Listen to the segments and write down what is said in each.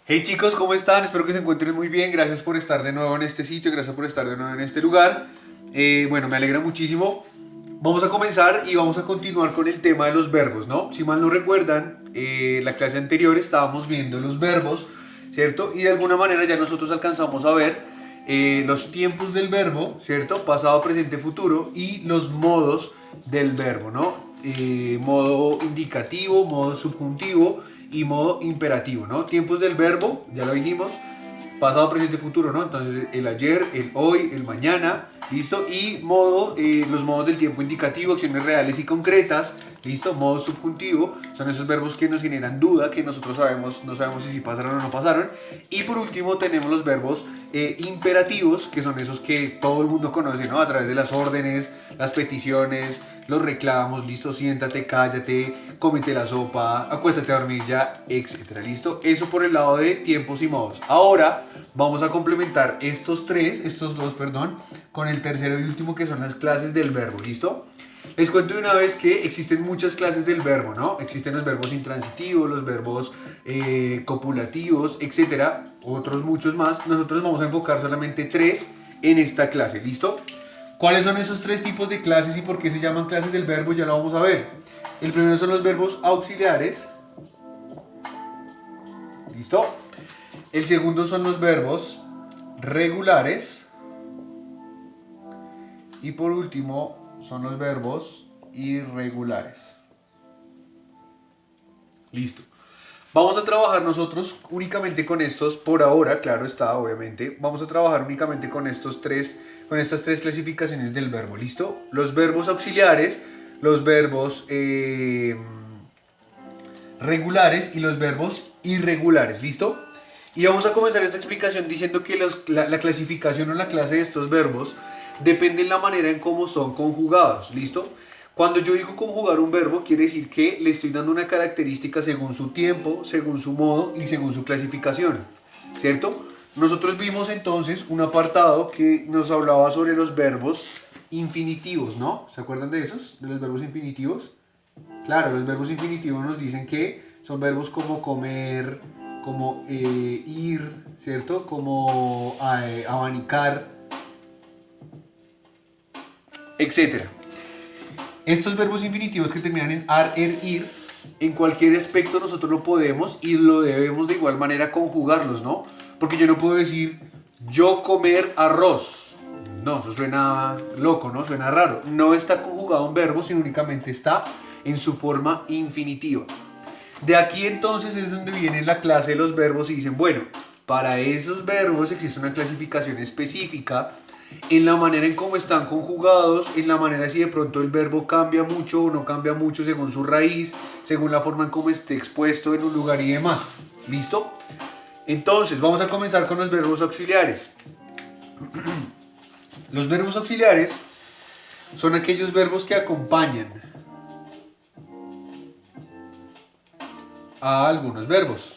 Hey chicos, ¿cómo están? Espero que se encuentren muy bien. Gracias por estar de nuevo en este sitio, gracias por estar de nuevo en este lugar. Bueno, me alegra muchísimo. Vamos a comenzar y vamos a continuar con el tema de los verbos, ¿no? Si mal no recuerdan, la clase anterior estábamos viendo los verbos, ¿cierto? Y de alguna manera ya nosotros alcanzamos a ver los tiempos del verbo, ¿cierto? Pasado, presente, futuro y los modos del verbo, ¿no? Modo indicativo, modo subjuntivo y modo imperativo, ¿no? Tiempos del verbo, ya lo dijimos, pasado, presente, futuro, ¿no? Entonces el ayer, el hoy, el mañana, ¿listo? Y los modos del tiempo indicativo, acciones reales y concretas, ¿listo? Modo subjuntivo, son esos verbos que nos generan duda, que nosotros no sabemos si pasaron o no pasaron. Y por último tenemos los verbos imperativos, que son esos que todo el mundo conoce, ¿no? A través de las órdenes, las peticiones, los reclamos, listo, siéntate, cállate, cómete la sopa, acuéstate a dormir ya, etcétera, listo. Eso por el lado de tiempos y modos. Ahora vamos a complementar estos dos, perdón, con el tercero y último que son las clases del verbo, listo. Les cuento de una vez que existen muchas clases del verbo, ¿no? Existen los verbos intransitivos, los verbos copulativos, etcétera, otros muchos más. Nosotros vamos a enfocar solamente tres en esta clase, ¿listo? ¿Cuáles son esos tres tipos de clases y por qué se llaman clases del verbo? Ya lo vamos a ver. El primero son los verbos auxiliares, ¿listo? El segundo son los verbos regulares y por último son los verbos irregulares. Listo. Vamos a trabajar nosotros únicamente con estos, por ahora, claro está, obviamente. Vamos a trabajar únicamente con con estas tres clasificaciones del verbo, ¿listo? Los verbos auxiliares, los verbos regulares y los verbos irregulares, ¿listo? Y vamos a comenzar esta explicación diciendo que la clasificación o la clase de estos verbos depende de la manera en cómo son conjugados, ¿listo? Cuando yo digo conjugar un verbo, quiere decir que le estoy dando una característica según su tiempo, según su modo y según su clasificación, ¿cierto? Nosotros vimos entonces un apartado que nos hablaba sobre los verbos infinitivos, ¿no? ¿Se acuerdan de esos? De los verbos infinitivos. Claro, los verbos infinitivos nos dicen que son verbos como comer, como ir, ¿cierto? Como abanicar, etcétera. Estos verbos infinitivos que terminan en ar, er, ir, en cualquier aspecto nosotros lo podemos y lo debemos de igual manera conjugarlos, ¿no? Porque yo no puedo decir yo comer arroz. No, eso suena loco, ¿no? Suena raro. No está conjugado un verbo, sino únicamente está en su forma infinitiva. De aquí entonces es donde viene la clase de los verbos y dicen, bueno, para esos verbos existe una clasificación específica en la manera en cómo están conjugados, en la manera si de pronto el verbo cambia mucho o no cambia mucho según su raíz, según la forma en cómo esté expuesto en un lugar y demás. ¿Listo? Entonces, vamos a comenzar con los verbos auxiliares. Los verbos auxiliares son aquellos verbos que acompañan a algunos verbos.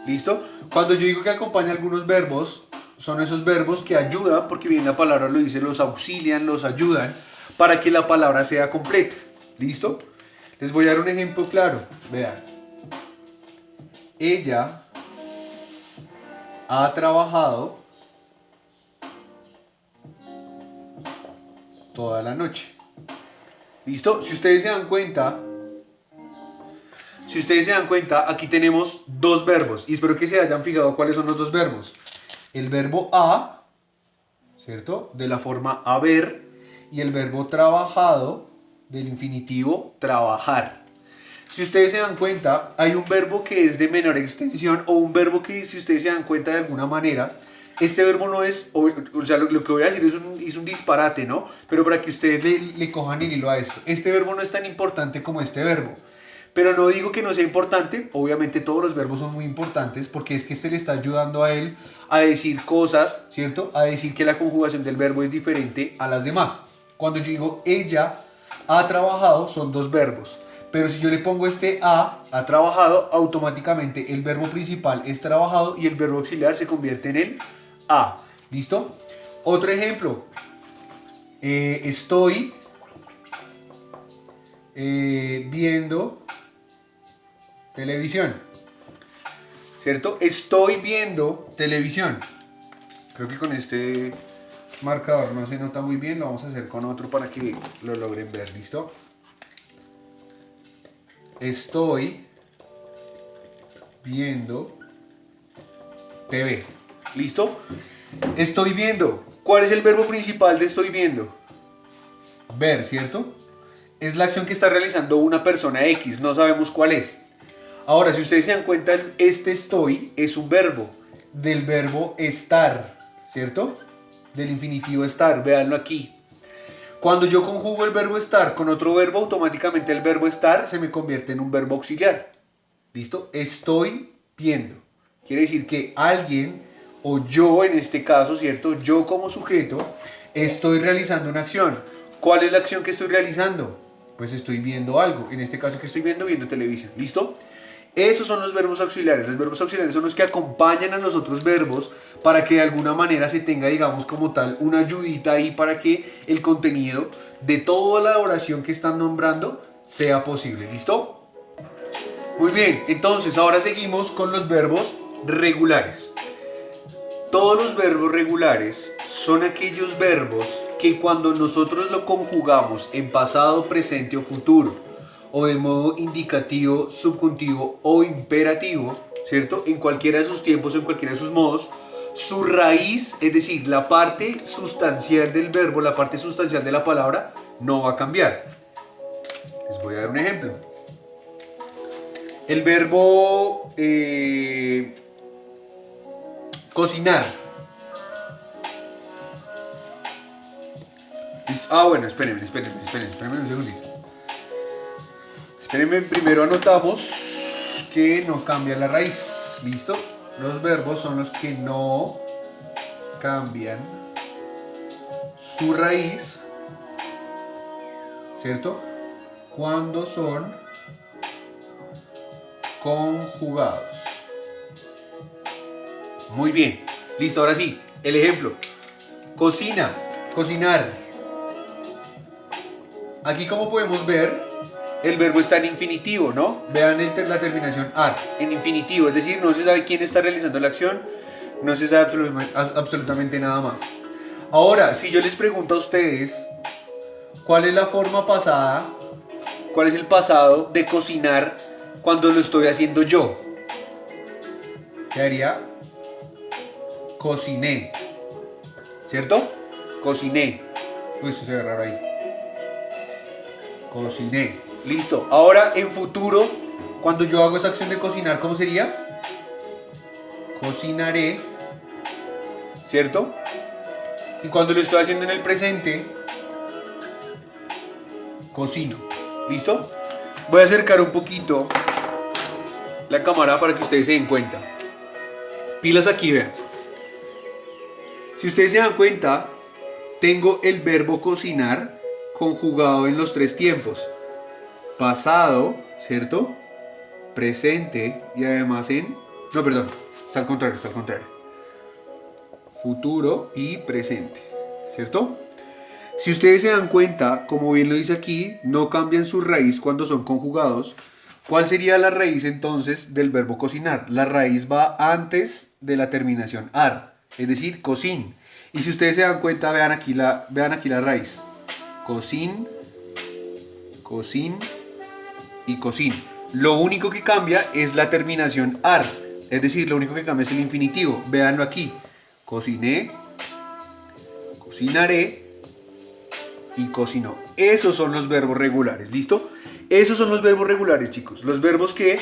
¿Listo? Cuando yo digo que acompaña algunos verbos, son esos verbos que ayudan, porque bien la palabra lo dice, los auxilian, los ayudan, para que la palabra sea completa. ¿Listo? Les voy a dar un ejemplo claro. Vean. Ella ha trabajado toda la noche. ¿Listo? Si ustedes se dan cuenta, aquí tenemos dos verbos. Y espero que se hayan fijado cuáles son los dos verbos. El verbo a, ¿cierto? De la forma haber. Y el verbo trabajado del infinitivo trabajar. Si ustedes se dan cuenta, hay un verbo que es de menor extensión o un verbo que, si ustedes se dan cuenta de alguna manera, este verbo no es, o sea, lo que voy a decir es un disparate, ¿no? Pero para que ustedes le cojan el hilo a esto. Este verbo no es tan importante como este verbo. Pero no digo que no sea importante, obviamente todos los verbos son muy importantes porque es que se le está ayudando a él a decir cosas, ¿cierto? A decir que la conjugación del verbo es diferente a las demás. Cuando yo digo ella ha trabajado, son dos verbos. Pero si yo le pongo este ha trabajado, automáticamente el verbo principal es trabajado y el verbo auxiliar se convierte en el a. ¿Listo? Otro ejemplo. Estoy viendo televisión. ¿cierto? Estoy viendo televisión. Creo que con este marcador no se nota muy bien, lo vamos a hacer con otro para que lo logren ver, ¿listo? Estoy viendo TV. ¿Listo? Estoy viendo. ¿Cuál es el verbo principal de estoy viendo? Ver, ¿cierto? Es la acción que está realizando una persona X, no sabemos cuál es. Ahora, si ustedes se dan cuenta, este estoy es un verbo del verbo estar, ¿cierto? Del infinitivo estar, véanlo aquí. Cuando yo conjugo el verbo estar con otro verbo, automáticamente el verbo estar se me convierte en un verbo auxiliar. ¿Listo? Estoy viendo. Quiere decir que alguien, o yo en este caso, ¿cierto? Yo como sujeto, estoy realizando una acción. ¿Cuál es la acción que estoy realizando? Pues estoy viendo algo. En este caso, que estoy viendo? Viendo televisión. ¿Listo? Esos son los verbos auxiliares. Los verbos auxiliares son los que acompañan a los otros verbos para que de alguna manera se tenga, digamos, como tal, una ayudita ahí para que el contenido de toda la oración que están nombrando sea posible. ¿Listo? Muy bien, entonces ahora seguimos con los verbos regulares. Todos los verbos regulares son aquellos verbos que cuando nosotros lo conjugamos en pasado, presente o futuro, o de modo indicativo, subjuntivo o imperativo, ¿cierto? En cualquiera de sus tiempos o en cualquiera de sus modos, su raíz, es decir, la parte sustancial del verbo, la parte sustancial de la palabra, no va a cambiar. Les voy a dar un ejemplo. El verbo cocinar. ¿Listo? Ah, bueno, espérenme un segundito. Espérenme, primero anotamos que no cambia la raíz. ¿Listo? Los verbos son los que no cambian su raíz, ¿cierto? Cuando son conjugados. Muy bien. Listo, ahora sí. El ejemplo. Cocina. Cocinar. Aquí, como podemos ver, el verbo está en infinitivo, ¿no? Vean la terminación ar. En infinitivo. Es decir, no se sabe quién está realizando la acción. No se sabe absolutamente nada más. Ahora, si yo les pregunto a ustedes, ¿cuál es la forma pasada? ¿Cuál es el pasado de cocinar cuando lo estoy haciendo yo? ¿Qué haría? Cociné. ¿Cierto? Cociné. Uy, eso se ve raro ahí. Cociné. Listo. Ahora, en futuro, cuando yo hago esa acción de cocinar, ¿cómo sería? Cocinaré. ¿Cierto? Y cuando lo estoy haciendo en el presente, cocino. ¿Listo? Voy a acercar un poquito la cámara para que ustedes se den cuenta. Pilas aquí, vean. Si ustedes se dan cuenta, tengo el verbo cocinar conjugado en los tres tiempos. Pasado, ¿cierto? Presente y además en... No, perdón, está al contrario. Futuro y presente, ¿cierto? Si ustedes se dan cuenta, como bien lo dice aquí, no cambian su raíz cuando son conjugados. ¿Cuál sería la raíz entonces del verbo cocinar? La raíz va antes de la terminación ar, es decir, cocin. Y si ustedes se dan cuenta, vean aquí la raíz. Cocin, cocin y cocin. Lo único que cambia es la terminación ar, es decir, lo único que cambia es el infinitivo. Véanlo aquí. Cociné, cocinaré y cocinó. Esos son los verbos regulares, ¿listo? Esos son los verbos regulares, chicos. Los verbos que,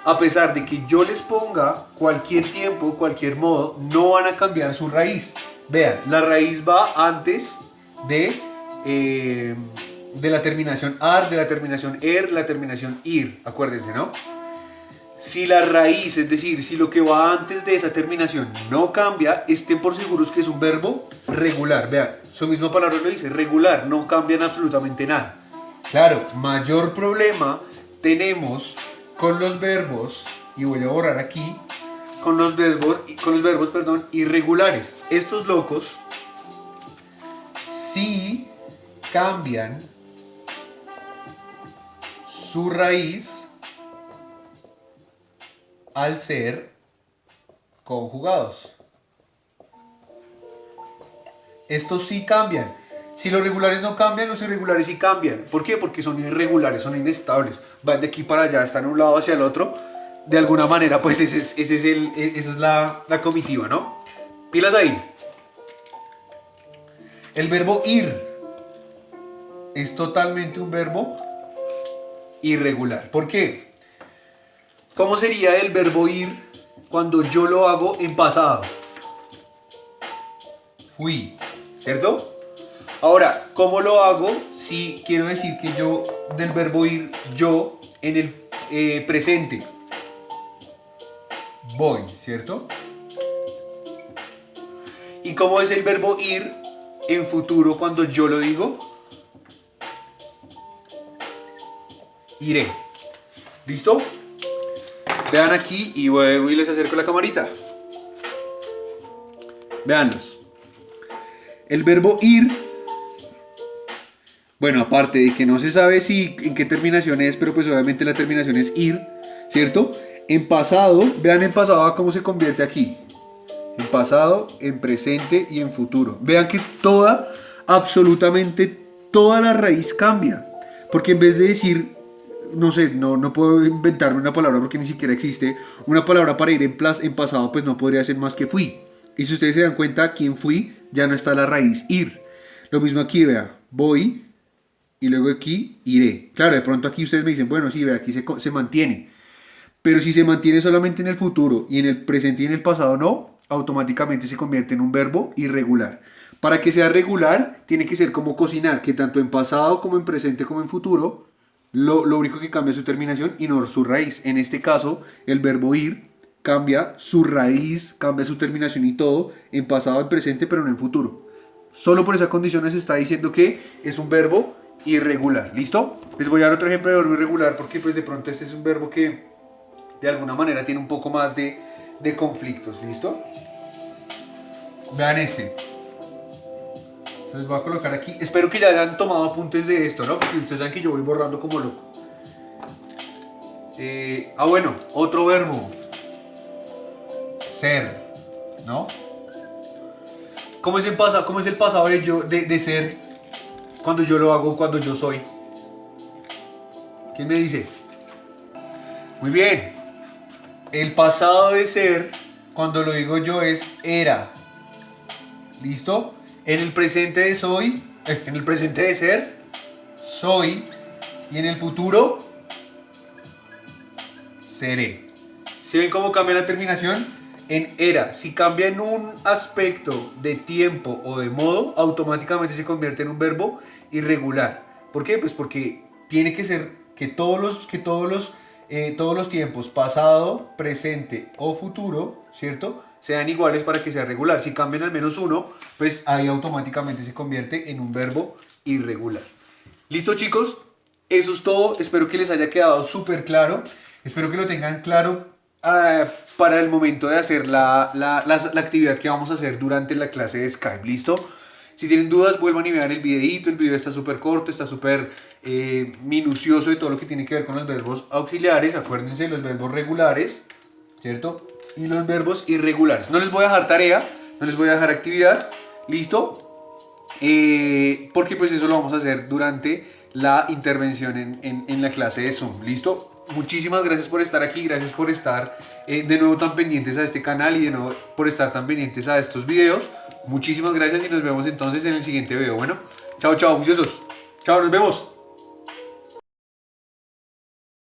a pesar de que yo les ponga cualquier tiempo, cualquier modo, no van a cambiar su raíz. Vean, la raíz va antes de la terminación ar, de la terminación er, la terminación ir. Acuérdense, ¿no? Si la raíz, es decir, si lo que va antes de esa terminación no cambia, estén por seguros que es un verbo regular. Vean, su misma palabra lo dice, regular, no cambian absolutamente nada. Claro, mayor problema tenemos con los verbos, y voy a borrar aquí, con los verbos, irregulares. Estos locos sí cambian su raíz al ser conjugados. Estos sí cambian. Si los regulares no cambian, los irregulares sí cambian. ¿Por qué? Porque son irregulares, son inestables. Van de aquí para allá, están de un lado hacia el otro. De alguna manera, pues esa es la comitiva, ¿no? Pilas ahí. El verbo ir es totalmente un verbo irregular. ¿Por qué? ¿Cómo sería el verbo ir cuando yo lo hago en pasado? Fui, ¿cierto? Ahora, ¿cómo lo hago si quiero decir que yo del verbo ir, yo en el presente? Voy, ¿cierto? ¿Y cómo es el verbo ir en futuro cuando yo lo digo? Iré. ¿Listo? Vean aquí y vuelvo y les acerco la camarita. Veanlos. El verbo ir, bueno, aparte de que no se sabe si en qué terminación es, pero pues obviamente la terminación es ir, ¿cierto? En pasado, vean en pasado cómo se convierte aquí. En pasado, en presente y en futuro. Vean que absolutamente toda la raíz cambia. Porque en vez de decir, no sé, no puedo inventarme una palabra porque ni siquiera existe. Una palabra para ir en pasado, pues no podría ser más que fui. Y si ustedes se dan cuenta, aquí en fui ya no está la raíz ir. Lo mismo aquí, vea, voy y luego aquí iré. Claro, de pronto aquí ustedes me dicen, bueno, sí, vea, aquí se mantiene. Pero si se mantiene solamente en el futuro y en el presente y en el pasado no, automáticamente se convierte en un verbo irregular. Para que sea regular, tiene que ser como cocinar, que tanto en pasado como en presente como en futuro, lo único que cambia es su terminación y no su raíz. En este caso, el verbo ir cambia su raíz, cambia su terminación y todo en pasado, en presente, pero no en futuro. Solo por esa condición se está diciendo que es un verbo irregular. ¿Listo? Les voy a dar otro ejemplo de verbo irregular porque pues de pronto este es un verbo que de alguna manera tiene un poco más de conflictos. ¿Listo? Vean este. Les voy a colocar aquí. Espero que ya hayan tomado apuntes de esto, ¿no? Porque ustedes saben que yo voy borrando como loco. Bueno, otro verbo. Ser, ¿no? ¿Cómo es el pasado de ser cuando yo lo hago, cuando yo soy? ¿Quién me dice? Muy bien. El pasado de ser, cuando lo digo yo, es era. ¿Listo? En el presente de soy, en el presente de ser, soy. Y en el futuro, seré. ¿Se ven cómo cambia la terminación? En era, si cambia en un aspecto de tiempo o de modo, automáticamente se convierte en un verbo irregular. ¿Por qué? Pues porque tiene que ser que todos los tiempos, pasado, presente o futuro, ¿cierto?, sean iguales para que sea regular. Si cambian al menos uno, pues ahí automáticamente se convierte en un verbo irregular. ¿Listo, chicos? Eso es todo. Espero que les haya quedado súper claro. Espero que lo tengan claro para el momento de hacer la actividad que vamos a hacer durante la clase de Skype. ¿Listo? Si tienen dudas, vuelvan y vean el videito. El video está súper corto, está súper minucioso de todo lo que tiene que ver con los verbos auxiliares. Acuérdense, los verbos regulares, ¿cierto? Y los verbos irregulares. No les voy a dejar tarea, no les voy a dejar actividad. ¿Listo? Porque pues eso lo vamos a hacer durante la intervención en la clase de Zoom. ¿Listo? Muchísimas gracias por estar aquí, gracias por estar de nuevo tan pendientes a este canal y de nuevo por estar tan pendientes a estos videos. Muchísimas gracias y nos vemos entonces en el siguiente video. Bueno, chao, chao, juiciosos. Chao, nos vemos.